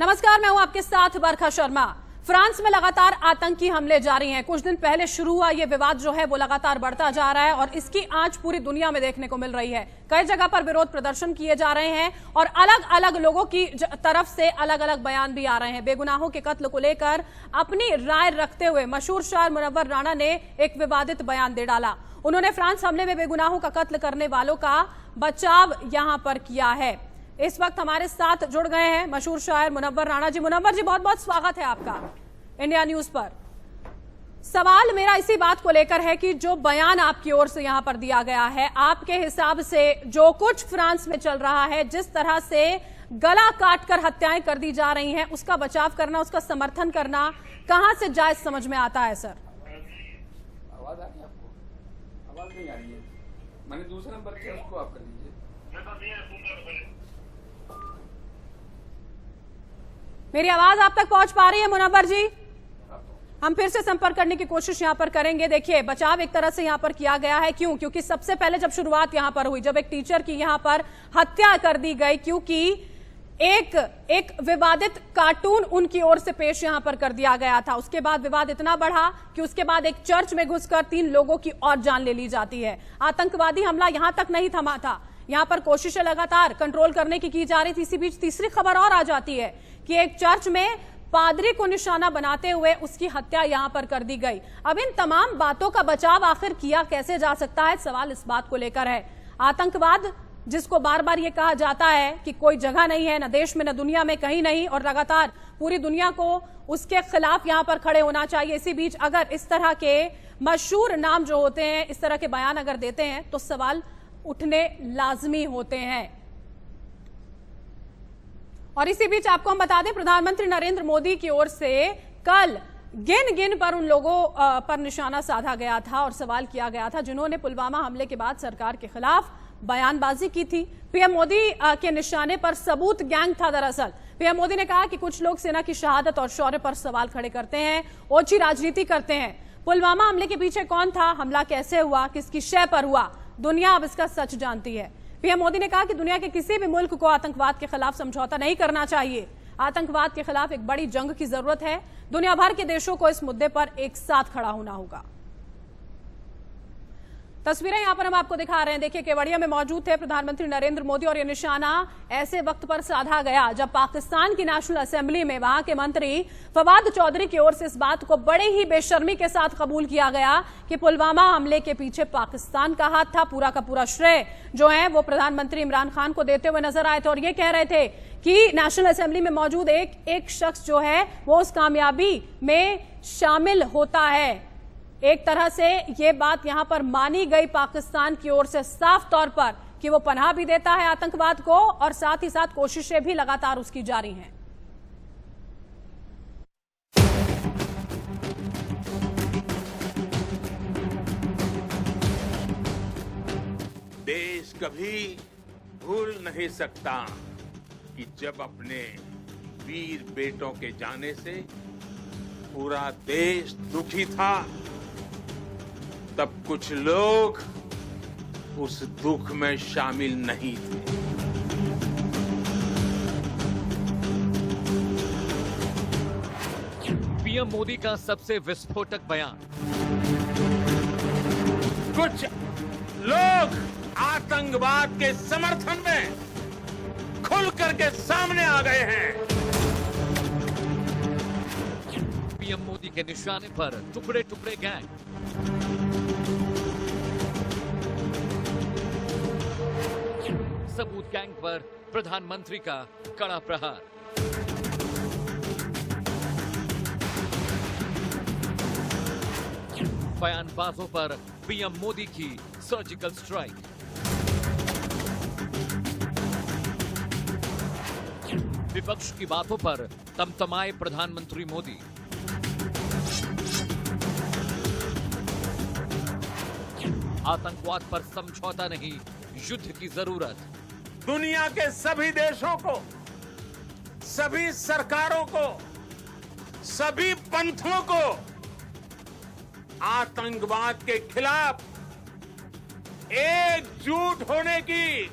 नमस्कार, मैं हूं आपके साथ बरखा शर्मा। फ्रांस में लगातार आतंकी हमले जारी हैं। कुछ दिन पहले शुरू हुआ ये विवाद जो है वो लगातार बढ़ता जा रहा है और इसकी आंच पूरी दुनिया में देखने को मिल रही है। कई जगह पर विरोध प्रदर्शन किए जा रहे हैं और अलग अलग लोगों की तरफ से अलग अलग बयान भी आ रहे हैं। बेगुनाहों के कत्ल को लेकर अपनी राय रखते हुए मशहूर शायर मुनव्वर राणा ने एक विवादित बयान दे डाला। उन्होंने फ्रांस हमले में बेगुनाहों का कत्ल करने वालों का बचाव यहां पर किया है। इस वक्त हमारे साथ जुड़ गए हैं मशहूर शायर मुनव्वर राणा जी। मुनव्वर जी, बहुत बहुत स्वागत है आपका इंडिया न्यूज पर। सवाल मेरा इसी बात को लेकर है कि जो बयान आपकी ओर से यहां पर दिया गया है, आपके हिसाब से जो कुछ फ्रांस में चल रहा है, जिस तरह से गला काटकर हत्याएं कर दी जा रही हैं, उसका बचाव करना, उसका समर्थन करना कहां से जायज समझ में आता है? सर, आवाज आ रही है आपको? आवाज नहीं आ रही है। मैंने दूसरे नंबर किया, उसको आप कर लीजिए। मेरी आवाज आप तक पहुंच पा रही है मुनव्वर जी? हम फिर से संपर्क करने की कोशिश यहां पर करेंगे। देखिए, बचाव एक तरह से यहां पर किया गया है। क्यों? क्योंकि सबसे पहले जब शुरुआत यहां पर हुई, जब एक टीचर की यहां पर हत्या कर दी गई, क्योंकि एक विवादित कार्टून उनकी ओर से पेश यहां पर कर दिया गया था। उसके बाद विवाद इतना बढ़ा कि उसके बाद एक चर्च में घुसकर 3 लोगों की और जान ले ली जाती है। आतंकवादी हमला यहां तक नहीं थमा था। यहां पर कोशिशें लगातार कंट्रोल करने की जा रही थी। इसी बीच तीसरी खबर और आ जाती है कि एक चर्च में पादरी को निशाना बनाते हुए उसकी हत्या यहां पर कर दी गई। अब इन तमाम बातों का बचाव आखिर किया कैसे जा सकता है? सवाल इस बात को लेकर है। आतंकवाद, जिसको बार बार ये कहा जाता है कि कोई जगह नहीं है, न देश में न दुनिया में, कहीं नहीं, और लगातार पूरी दुनिया को उसके खिलाफ यहां पर खड़े होना चाहिए। इसी बीच अगर इस तरह के मशहूर नाम जो होते हैं, इस तरह के बयान अगर देते हैं, तो सवाल उठने लाजमी होते हैं। और इसी बीच आपको हम बता दें, प्रधानमंत्री नरेंद्र मोदी की ओर से कल गिन गिन पर उन लोगों पर निशाना साधा गया था और सवाल किया गया था जिन्होंने पुलवामा हमले के बाद सरकार के खिलाफ बयानबाजी की थी। पीएम मोदी के निशाने पर सबूत गैंग था। दरअसल पीएम मोदी ने कहा कि कुछ लोग सेना की शहादत और शौर्य पर सवाल खड़े करते हैं, ओछी राजनीति करते हैं। पुलवामा हमले के पीछे कौन था, हमला कैसे हुआ, किसकी शय पर हुआ, दुनिया अब इसका सच जानती है। पीएम मोदी ने कहा कि दुनिया के किसी भी मुल्क को आतंकवाद के खिलाफ समझौता नहीं करना चाहिए। आतंकवाद के खिलाफ एक बड़ी जंग की जरूरत है। दुनिया भर के देशों को इस मुद्दे पर एक साथ खड़ा होना होगा। तस्वीरें यहां पर हम आपको दिखा रहे हैं। देखिए, केवड़िया में मौजूद थे प्रधानमंत्री नरेंद्र मोदी और ये निशाना ऐसे वक्त पर साधा गया जब पाकिस्तान की नेशनल असेंबली में वहां के मंत्री फवाद चौधरी की ओर से इस बात को बड़े ही बेशर्मी के साथ कबूल किया गया कि पुलवामा हमले के पीछे पाकिस्तान का हाथ था। पूरा का पूरा श्रेय जो है वो प्रधानमंत्री इमरान खान को देते हुए नजर आए थे और ये कह रहे थे कि नेशनल असेंबली में मौजूद एक शख्स जो है वो उस कामयाबी में शामिल होता है। एक तरह से ये बात यहां पर मानी गई पाकिस्तान की ओर से साफ तौर पर कि वो पनाह भी देता है आतंकवाद को और साथ ही साथ कोशिशें भी लगातार उसकी जारी हैं। देश कभी भूल नहीं सकता कि जब अपने वीर बेटों के जाने से पूरा देश दुखी था, तब कुछ लोग उस दुख में शामिल नहीं थे। पीएम मोदी का सबसे विस्फोटक बयान। कुछ लोग आतंकवाद के समर्थन में खुल करके सामने आ गए हैं। पीएम मोदी के निशाने पर टुकड़े टुकड़े गैंग। सबूत गैंग पर प्रधानमंत्री का कड़ा प्रहार। बयानबाजों पर पीएम मोदी की सर्जिकल स्ट्राइक। विपक्ष की बातों पर तमतमाए प्रधानमंत्री मोदी। आतंकवाद पर समझौता नहीं, युद्ध की जरूरत। दुनिया के सभी देशों को, सभी सरकारों को, सभी पंथों को आतंकवाद के खिलाफ एकजुट होने की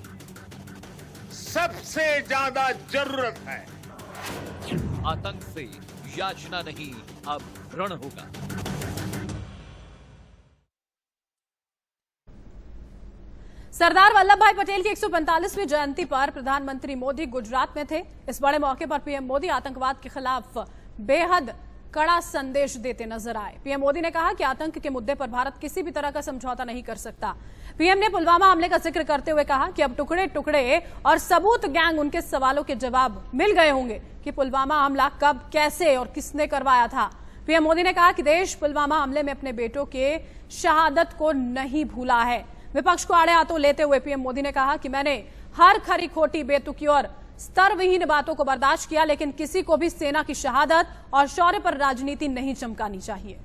सबसे ज्यादा जरूरत है। आतंक से याचना नहीं, अब रण होगा। सरदार वल्लभ भाई पटेल की 145वीं जयंती पर प्रधानमंत्री मोदी गुजरात में थे। इस बड़े मौके पर पीएम मोदी आतंकवाद के खिलाफ बेहद कड़ा संदेश देते नजर आए। पीएम मोदी ने कहा कि आतंक के मुद्दे पर भारत किसी भी तरह का समझौता नहीं कर सकता। पीएम ने पुलवामा हमले का जिक्र करते हुए कहा कि अब टुकड़े टुकड़े और सबूत गैंग उनके सवालों के जवाब मिल गए होंगे कि पुलवामा हमला कब, कैसे और किसने करवाया था। पीएम मोदी ने कहा कि देश पुलवामा हमले में अपने बेटों के शहादत को नहीं भूला है। विपक्ष को आड़े हाथों लेते हुए पीएम मोदी ने कहा कि मैंने हर खरी खोटी, बेतुकी और स्तरविहीन बातों को बर्दाश्त किया, लेकिन किसी को भी सेना की शहादत और शौर्य पर राजनीति नहीं चमकानी चाहिए।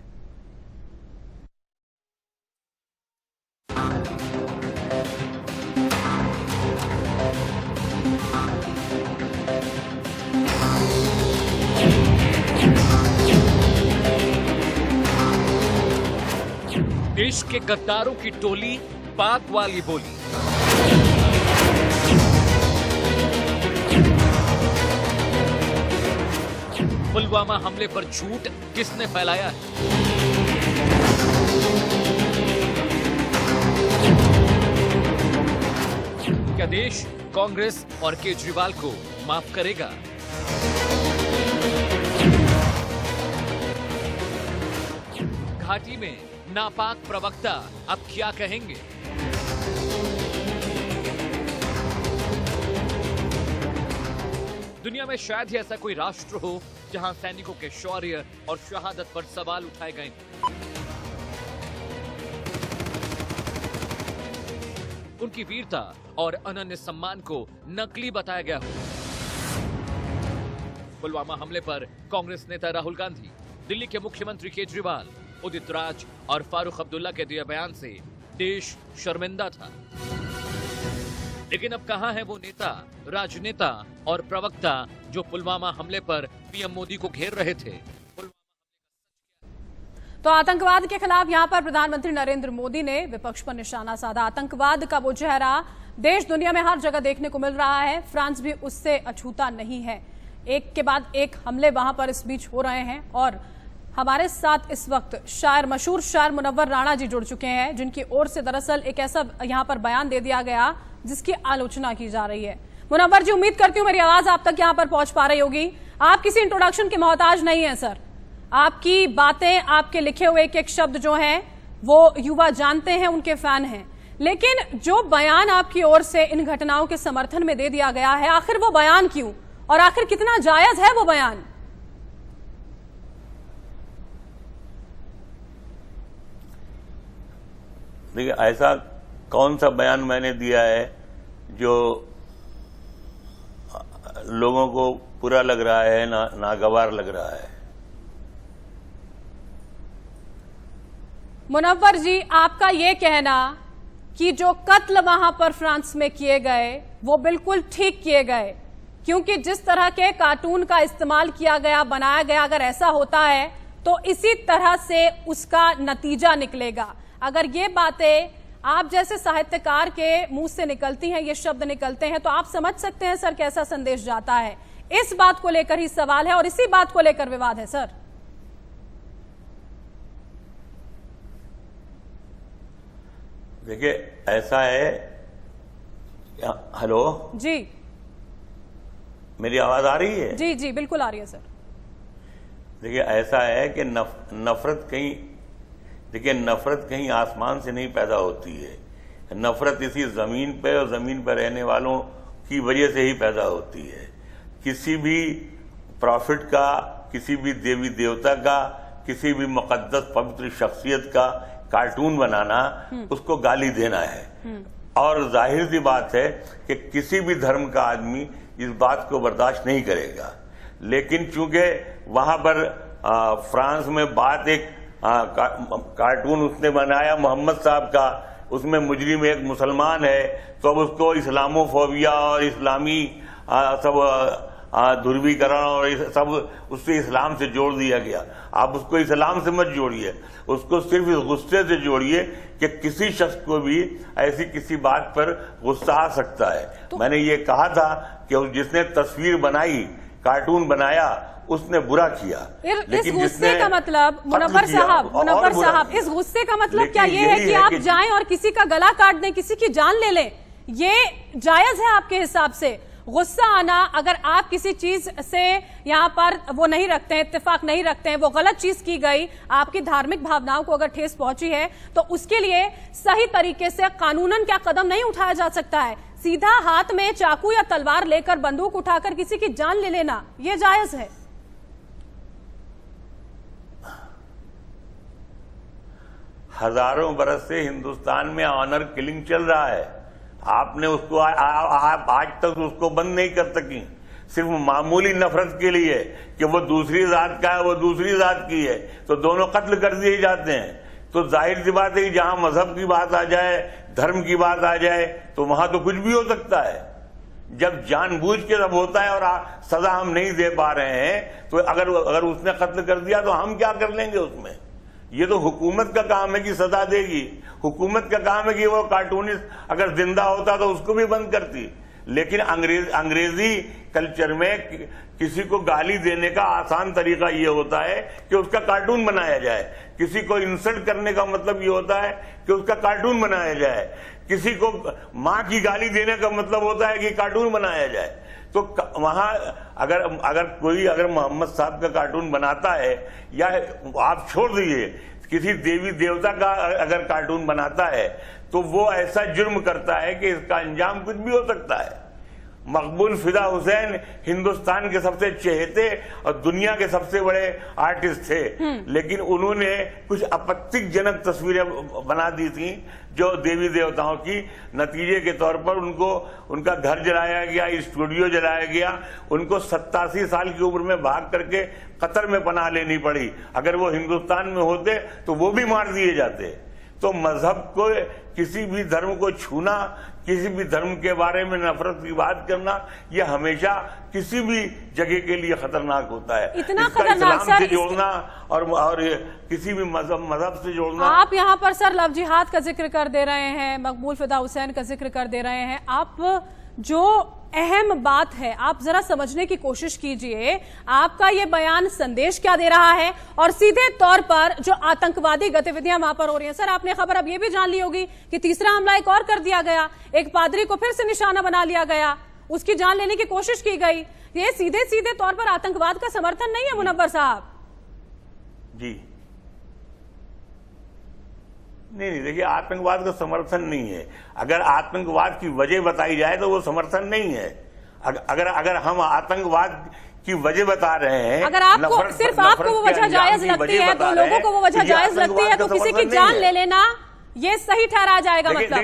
देश के गद्दारों की टोली, पाक वाली बोली। पुलवामा हमले पर झूठ किसने फैलाया है? क्या देश कांग्रेस और केजरीवाल को माफ करेगा? घाटी में नापाक प्रवक्ता अब क्या कहेंगे? दुनिया में शायद ही ऐसा कोई राष्ट्र हो जहां सैनिकों के शौर्य और शहादत पर सवाल उठाए गए। उनकी वीरता और अनन्य सम्मान को नकली बताया गया हो। पुलवामा हमले पर कांग्रेस नेता राहुल गांधी, दिल्ली के मुख्यमंत्री केजरीवाल, उदित राज और फारूक अब्दुल्ला के दिए बयान से देश शर्मिंदा था। लेकिन अब कहां है वो नेता, राजनेता और प्रवक्ता जो पुलवामा हमले पर पीएम मोदी को घेर रहे थे? तो आतंकवाद के खिलाफ यहां पर प्रधानमंत्री नरेंद्र मोदी ने विपक्ष पर निशाना साधा। आतंकवाद का वो चेहरा देश दुनिया में हर जगह देखने को मिल रहा है। फ्रांस भी उससे अछूता नहीं है। एक के बाद एक हमले वहां पर इस बीच हो रहे हैं और हमारे साथ इस वक्त मशहूर शायर मुनव्वर राणा जी जुड़ चुके हैं, जिनकी ओर से दरअसल एक ऐसा यहां पर बयान दे दिया गया जिसकी आलोचना की जा रही है। मुनव्वर जी, उम्मीद करती हूं मेरी आवाज आप तक यहां पर पहुंच पा रही होगी। आप किसी इंट्रोडक्शन के मोहताज नहीं है सर। आपकी बातें, आपके लिखे हुए एक एक शब्द जो हैं वो युवा जानते हैं, उनके फैन हैं। लेकिन जो बयान आपकी ओर से इन घटनाओं के समर्थन में दे दिया गया है, आखिर वो बयान क्यों और आखिर कितना जायज है वो बयान? देखिए, ऐसा कौन सा बयान मैंने दिया है जो लोगों को बुरा लग रहा है, नागवार लग रहा है? मुनव्वर जी, आपका ये कहना कि जो कत्ल वहां पर फ्रांस में किए गए वो बिल्कुल ठीक किए गए, क्योंकि जिस तरह के कार्टून का इस्तेमाल किया गया, बनाया गया, अगर ऐसा होता है तो इसी तरह से उसका नतीजा निकलेगा। अगर ये बातें आप जैसे साहित्यकार के मुंह से निकलती हैं, ये शब्द निकलते हैं, तो आप समझ सकते हैं सर कैसा संदेश जाता है। इस बात को लेकर ही सवाल है और इसी बात को लेकर विवाद है सर। देखिए, ऐसा है। हेलो जी, मेरी आवाज आ रही है? जी जी बिल्कुल आ रही है सर। देखिए, ऐसा है कि नफरत कहीं आसमान से नहीं पैदा होती है। नफरत इसी जमीन पे और जमीन पर रहने वालों की वजह से ही पैदा होती है। किसी भी प्रॉफिट का, किसी भी देवी देवता का, किसी भी मुकद्दस पवित्र शख्सियत का कार्टून बनाना, उसको गाली देना है। और जाहिर सी बात है कि किसी भी धर्म का आदमी इस बात को बर्दाश्त नहीं करेगा। लेकिन चूंकि वहां पर फ्रांस में बात एक कार्टून उसने बनाया मोहम्मद साहब का, उसमें मुजरिम एक मुसलमान है, तो अब उसको इस्लामोफोबिया और इस्लामी सब ध्रुवीकरण और सब उससे इस्लाम से जोड़ दिया गया। आप उसको इस्लाम से मत जोड़िए, उसको सिर्फ इस गुस्से से जोड़िए कि किसी शख्स को भी ऐसी किसी बात पर गुस्सा आ सकता है। तो मैंने ये कहा था कि जिसने तस्वीर बनाई कार्टून बनाया उसने बुरा किया। इस गुस्से का मतलब मुनव्वर साहब इस गुस्से का मतलब क्या ये है कि आप जाएं और किसी का गला काट दें, किसी की जान ले लें? ये जायज है आपके हिसाब से? गुस्सा आना, अगर आप किसी चीज से यहाँ पर वो नहीं रखते हैं, इत्तेफाक नहीं रखते हैं, वो गलत चीज की गई, आपकी धार्मिक भावनाओं को अगर ठेस पहुंची है, तो उसके लिए सही तरीके से कानूनन क्या कदम नहीं उठाया जा सकता है? सीधा हाथ में चाकू या तलवार लेकर, बंदूक उठाकर किसी की जान ले लेना, ये जायज है? हजारों बरस से हिंदुस्तान में ऑनर किलिंग चल रहा है। आपने उसको आज तक उसको बंद नहीं कर सकी, सिर्फ मामूली नफरत के लिए कि वो दूसरी जात का है, वो दूसरी जात की है, तो दोनों कत्ल कर दिए जाते हैं। तो जाहिर सी बात है कि जहां मजहब की बात आ जाए, धर्म की बात आ जाए, तो वहां तो कुछ भी हो सकता है। जब जानबूझ के सब होता है और सजा हम नहीं दे पा रहे हैं, तो अगर उसने कत्ल कर दिया तो हम क्या कर लेंगे उसमें? ये तो हुकूमत का काम है कि सजा देगी। हुकूमत का काम है कि वो कार्टूनिस्ट अगर जिंदा होता तो उसको भी बंद करती। लेकिन अंग्रेजी कल्चर में किसी को गाली देने का आसान तरीका ये होता है कि उसका कार्टून बनाया जाए। किसी को इंसल्ट करने का मतलब ये होता है कि उसका कार्टून बनाया जाए। किसी को माँ की गाली देने का मतलब होता है कि कार्टून बनाया जाए। तो वहां अगर मोहम्मद साहब का कार्टून बनाता है, या आप छोड़ दीजिए किसी देवी देवता का अगर कार्टून बनाता है, तो वो ऐसा जुर्म करता है कि इसका अंजाम कुछ भी हो सकता है। मकबूल फिदा हुसैन हिंदुस्तान के सबसे चहेते और दुनिया के सबसे बड़े आर्टिस्ट थे, लेकिन उन्होंने कुछ आपत्तिजनक तस्वीरें बना दी थी जो देवी देवताओं की। नतीजे के तौर पर उनका घर जलाया गया, स्टूडियो जलाया गया, उनको 87 साल की उम्र में भाग करके कतर में पनाह लेनी पड़ी। अगर वो हिंदुस्तान में होते तो वो भी मार दिए जाते। तो मजहब को, किसी भी धर्म को छूना, किसी भी धर्म के बारे में नफरत की बात करना, यह हमेशा किसी भी जगह के लिए खतरनाक होता है। इतना खतरनाक इस्लाम से जोड़ना और किसी भी मजहब से जोड़ना। आप यहाँ पर सर लव जिहाद का जिक्र कर दे रहे हैं, मकबूल फिदा हुसैन का जिक्र कर दे रहे हैं। आप जो अहम बात है, आप जरा समझने की कोशिश कीजिए, आपका ये बयान संदेश क्या दे रहा है, और सीधे तौर पर जो आतंकवादी गतिविधियां वहां पर हो रही हैं। सर, आपने खबर अब ये भी जान ली होगी कि तीसरा हमला एक और कर दिया गया, एक पादरी को फिर से निशाना बना लिया गया, उसकी जान लेने की कोशिश की गई। ये सीधे सीधे तौर पर आतंकवाद का समर्थन नहीं है मुनव्वर साहब? जी नहीं, देखिए, आतंकवाद का समर्थन नहीं है। अगर आतंकवाद की वजह बताई जाए तो वो समर्थन नहीं है। अगर हम आतंकवाद की वजह बता रहे हैं, अगर आपको सिर्फ आपको वो वजह जायज लगती है, तो लोगों को वो वजह जायज लगती है, तो किसी की जान ले लेना ये सही ठहराया जाएगा? मतलब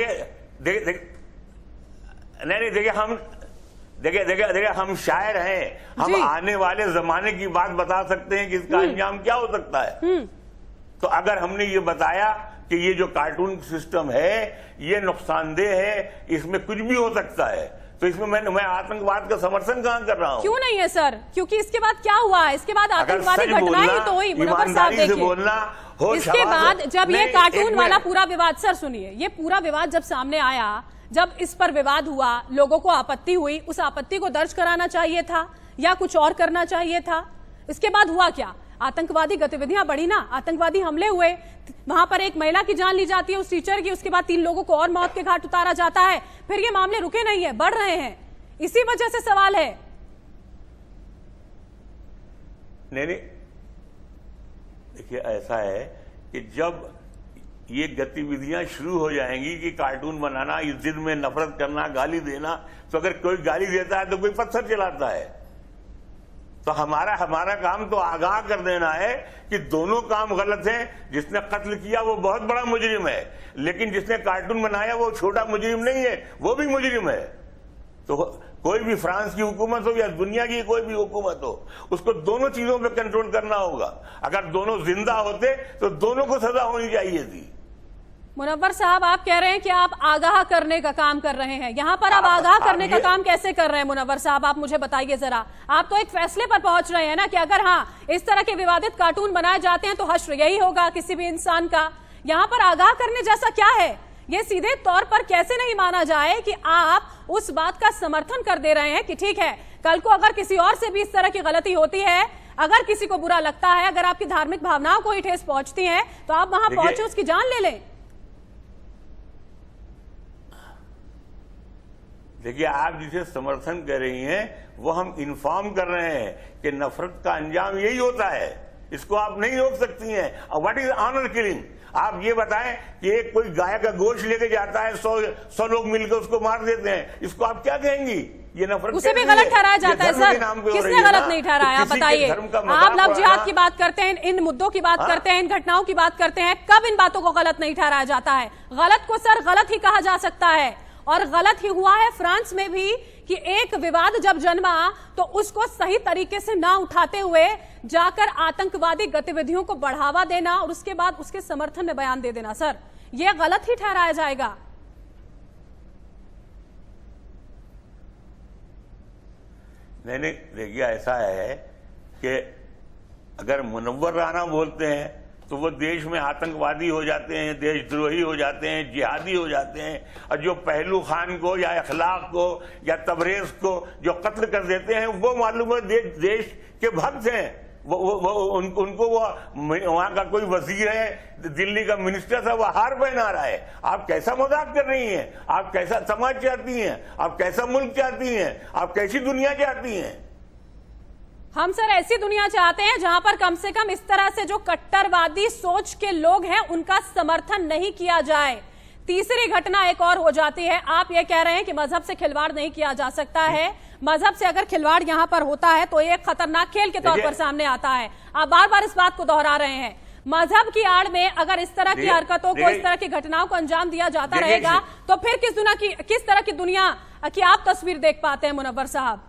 नहीं, देखिए, हम शायर हैं, हम आने वाले जमाने की बात बता सकते हैं कि इसका अंजाम क्या हो सकता है। तो अगर हमने ये बताया कि ये जो कार्टून सिस्टम है ये नुकसानदेह है, इसमें कुछ भी हो सकता है, तो इसमें मैं आतंकवाद का समर्थन कहां कर रहा हूं? क्यों नहीं है सर? क्योंकि इसके बाद क्या हुआ है? इसके बाद आतंकवादी घटनाएं ही तो हुई मुनव्वर साहब। देखिए, इसके बाद जब ये कार्टून वाला पूरा विवाद, सर सुनिए, ये पूरा विवाद जब सामने आया, जब इस पर विवाद हुआ, लोगों को आपत्ति हुई, उस आपत्ति को दर्ज कराना चाहिए था या कुछ और करना चाहिए था? इसके बाद हुआ क्या? आतंकवादी गतिविधियां बढ़ी ना, आतंकवादी हमले हुए, वहां पर एक महिला की जान ली जाती है, उस टीचर की, उसके बाद 3 लोगों को और मौत के घाट उतारा जाता है, फिर ये मामले रुके नहीं है, बढ़ रहे हैं। इसी वजह से सवाल है। नहीं, देखिए, ऐसा है कि जब ये गतिविधियां शुरू हो जाएंगी कि कार्टून बनाना, इस जिद में नफरत करना, गाली देना, तो अगर कोई गाली देता है तो कोई पत्थर चलाता है। तो हमारा काम तो आगाह कर देना है कि दोनों काम गलत हैं। जिसने कत्ल किया वो बहुत बड़ा मुजरिम है, लेकिन जिसने कार्टून बनाया वो छोटा मुजरिम नहीं है, वो भी मुजरिम है। तो कोई भी फ्रांस की हुकूमत हो या दुनिया की कोई भी हुकूमत हो, उसको दोनों चीजों पे कंट्रोल करना होगा। अगर दोनों जिंदा होते तो दोनों को सजा होनी चाहिए थी। मुनव्वर साहब, आप कह रहे हैं कि आप आगाह करने का काम कर रहे हैं, यहां पर आप आगाह करने का काम कैसे कर रहे हैं मुनव्वर साहब? आप मुझे बताइए जरा। आप तो एक फैसले पर पहुंच रहे हैं ना कि अगर हाँ इस तरह के विवादित कार्टून बनाए जाते हैं तो हश्र यही होगा किसी भी इंसान का। यहां पर आगाह करने जैसा क्या है? ये सीधे तौर पर कैसे नहीं माना जाए कि आप उस बात का समर्थन कर दे रहे हैं कि ठीक है, कल को अगर किसी और से भी इस तरह की गलती होती है, अगर किसी को बुरा लगता है, अगर आपकी धार्मिक भावनाओं को ही ठेस पहुंचती है, तो आप वहां पहुंचे, उसकी जान ले लें। देखिए, आप जिसे समर्थन कर रही हैं वो हम इन्फॉर्म कर रहे हैं कि नफरत का अंजाम यही होता है, इसको आप नहीं रोक सकती हैं। What is honour killing? आप ये बताएं कि एक कोई गाय का गोश्त लेके जाता है, 100 लोग मिलकर उसको मार देते हैं, इसको आप क्या कहेंगी? ये नफरत उसे भी गलत ठहराया जाता है सर। किसने गलत नहीं ठहराया, आप बताइए। आप लव जिहाद की बात करते हैं, इन मुद्दों की बात करते हैं, इन घटनाओं की बात करते हैं, कब इन बातों को गलत नहीं ठहराया जाता है? गलत को सर गलत ही कहा जा सकता है, और गलत ही हुआ है फ्रांस में भी कि एक विवाद जब जन्मा तो उसको सही तरीके से ना उठाते हुए जाकर आतंकवादी गतिविधियों को बढ़ावा देना और उसके बाद उसके समर्थन में बयान दे देना, सर यह गलत ही ठहराया जाएगा। नहीं, देखिए, ऐसा है कि अगर मुनव्वर राना बोलते हैं तो वो देश में आतंकवादी हो जाते हैं, देशद्रोही हो जाते हैं, जिहादी हो जाते हैं, और जो पहलू खान को या अखलाक को या तबरेज को जो कत्ल कर देते हैं वो मालूम है देश के भक्त हैं। उनको वहां का कोई वजीर है, दिल्ली का मिनिस्टर था, वो हार पहना रहा है। आप कैसा मजाक कर रही हैं? आप कैसा समाज चाहती हैं? आप कैसा मुल्क चाहती हैं? आप कैसी दुनिया चाहती हैं? हम सर ऐसी दुनिया चाहते हैं जहां पर कम से कम इस तरह से जो कट्टरवादी सोच के लोग हैं उनका समर्थन नहीं किया जाए। तीसरी घटना एक और हो जाती है। आप ये कह रहे हैं कि मजहब से खिलवाड़ नहीं किया जा सकता है। मजहब से अगर खिलवाड़ यहां पर होता है तो ये खतरनाक खेल के तौर पर सामने आता है। आप बार बार इस बात को दोहरा रहे हैं। मजहब की आड़ में अगर इस तरह की हरकतों को, इस तरह की घटनाओं को अंजाम दिया जाता रहेगा तो फिर किस तरह की दुनिया की आप तस्वीर देख पाते हैं मुनव्वर साहब?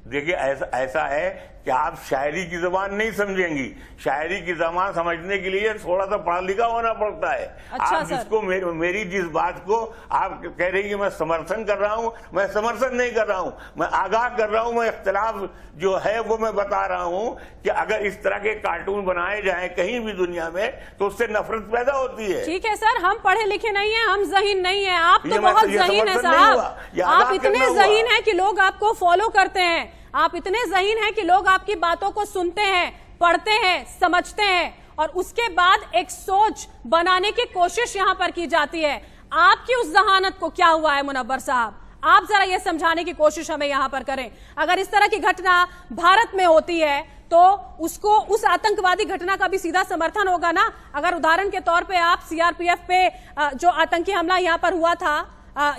देखिए, ऐसा है कि आप शायरी की जबान नहीं समझेंगी। शायरी की जबान समझने के लिए थोड़ा सा पढ़ा लिखा होना पड़ता है। अच्छा, आप जिसको मेरी जिस बात को आप कह रही हैं मैं समर्थन कर रहा हूं, मैं समर्थन नहीं कर रहा हूं, मैं आगाह कर रहा हूं। मैं इख्तिलाफ जो है वो मैं बता रहा हूं कि अगर इस तरह के कार्टून बनाए जाए कहीं भी दुनिया में तो उससे नफरत पैदा होती है। ठीक है सर, हम पढ़े लिखे नहीं है, हम ज़हीन नहीं है। आप तो बहुत ज़हीन है साहब, आप इतने ज़हीन है कि लोग आपको फॉलो करते हैं। आप इतने ज़हीन हैं कि लोग आपकी बातों को सुनते हैं, पढ़ते हैं, समझते हैं और उसके बाद एक सोच बनाने की कोशिश यहां पर की जाती है। आपकी उस जहानत को क्या हुआ है मुनव्वर साहब? आप जरा ये समझाने की कोशिश हमें यहां पर करें। अगर इस तरह की घटना भारत में होती है तो उसको, उस आतंकवादी घटना का भी सीधा समर्थन होगा ना। अगर उदाहरण के तौर पे आप सीआरपीएफ पे जो आतंकी हमला यहां पर हुआ था,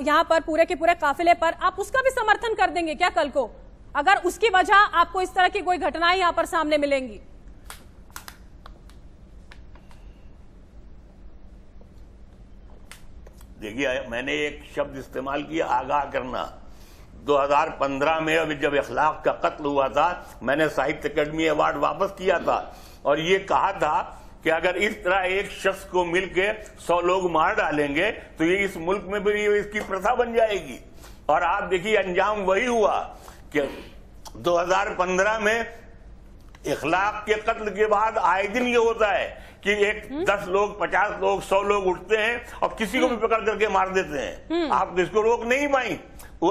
यहां पर पूरे के पूरे काफिले पर, आप उसका भी समर्थन कर देंगे क्या कल को, अगर उसकी वजह आपको इस तरह की कोई घटनाएं यहां पर सामने मिलेंगी? देखिए, मैंने एक शब्द इस्तेमाल किया, आगाह करना। 2015 में अभी जब इखलाक का कत्ल हुआ था, मैंने साहित्य अकादमी अवार्ड वापस किया था और ये कहा था कि अगर इस तरह एक शख्स को मिलके 100 लोग मार डालेंगे तो ये इस मुल्क में भी इसकी प्रथा बन जाएगी। और आप देखिए, अंजाम वही हुआ कि 2015 में इखलाक के कत्ल के बाद आए दिन ये होता है कि 10 लोग, 50 लोग, 100 लोग उठते हैं और किसी को भी पकड़ करके मार देते हैं। आप इसको रोक नहीं पाई।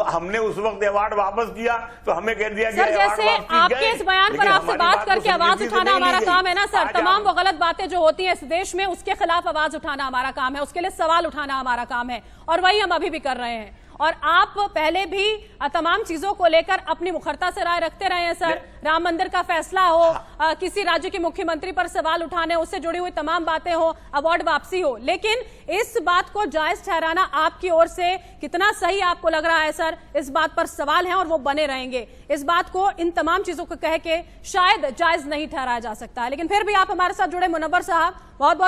हमने उस वक्त अवार्ड वापस किया तो हमें कह दिया सर, जैसे आपके इस बयान पर आपसे बात करके आवाज उठाना हमारा काम है ना सर। तमाम वो गलत बातें जो होती हैं इस देश में उसके खिलाफ आवाज उठाना हमारा काम है, उसके लिए सवाल उठाना हमारा काम है और वही हम अभी भी कर रहे हैं। और आप पहले भी तमाम चीजों को लेकर अपनी मुखरता से राय रखते रहे हैं सर। राम मंदिर का फैसला हो, किसी राज्य के मुख्यमंत्री पर सवाल उठाने, उससे जुड़ी हुई तमाम बातें हो, अवार्ड वापसी हो, लेकिन इस बात को जायज ठहराना आपकी ओर से कितना सही आपको लग रहा है सर? इस बात पर सवाल है और वो बने रहेंगे। इस बात को, इन तमाम चीजों को कह के शायद जायज नहीं ठहराया जा सकता है, लेकिन फिर भी आप हमारे साथ जुड़े मुनव्वर साहब, बहुत बहुत